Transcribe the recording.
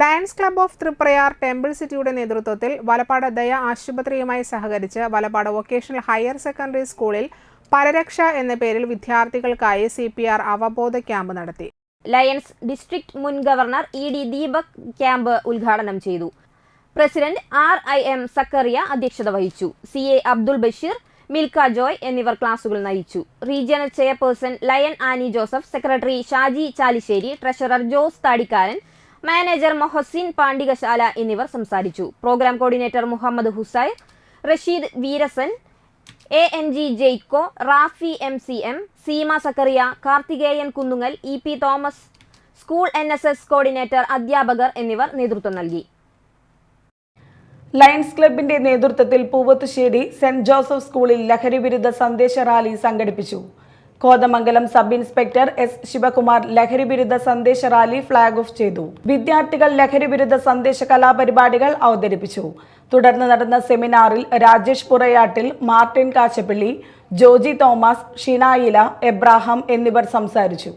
Lions club of Thriprayar temple സിറ്റിയുടെ നേതൃത്വത്തിൽ വലപ്പാട് ദയ ആശുപത്രിയുമായി സഹകരിച്ച് വലപ്പാട് വൊക്കേഷണൽ ഹയർ സെക്കൻഡറി സ്കൂളിൽ പരരക്ഷ എന്ന പേരിൽ വിദ്യാർത്ഥികൾക്കായി CPR അവബോധ ക്യാമ്പ് നടത്തി. ലയൺസ് ഡിസ്ട്രിക്ട് മുൻ ഗവർണർ ED ദീപക് ക്യാമ്പ് ഉദ്ഘാടനം ചെയ്തു. പ്രസിഡന്റ് RIM സക്കറിയ അധ്യക്ഷത വഹിച്ചു. CA അബ്ദുൾ ബഷീർ, മിൽക്ക ജോയ് എന്നിവർ ക്ലാസുകൾ നയിച്ചു. Regional chairperson lion Annie Joseph, secretary Shaji Chalissery, treasurer Jose Thadikkaran, manager Mohsin Pandikasala എന്നിവർ സംസാരിച്ചു. Programme coordinator Muhammad Hussain, Rasheed Veerasan, ANG Jaico, Rafi MCM, Seema Zakariya, Karthikeyan Kunnungal, EP Thomas, school NSS coordinator, അധ്യാപകർ എന്നിവർ നേതൃത്വം നൽകി. ലയൺസ് ക്ലബിന്റെ നേതൃത്വത്തിൽ പൂവത്തുശ്ശേരി സെന്റ് ജോസഫ് സ്കൂളിൽ ലഹരിവിരുദ്ധ സന്ദേശ റാലി സംഘടിപ്പിച്ചു. Kothamangalam sub inspector S. Sivakumar ലഹരിവിരുദ്ധ സന്ദേശ റാലി ഫ്ളാഗ് ഓഫ് ചെയ്തു. വിദ്യാർത്ഥികൾ ലഹരിവിരുദ്ധ സന്ദേശ കലാപരിപാടികൾ അവതരിപ്പിച്ചു. തുടർന്ന് നടന്ന സെമിനാറിൽ രാജേഷ് പുറയാട്ടിൽ, മാർട്ടിൻ കാച്ചപ്പള്ളി, ജോജി തോമസ്, ഷിനായില, എബ്രാഹാം എന്നിവർ സംസാരിച്ചു.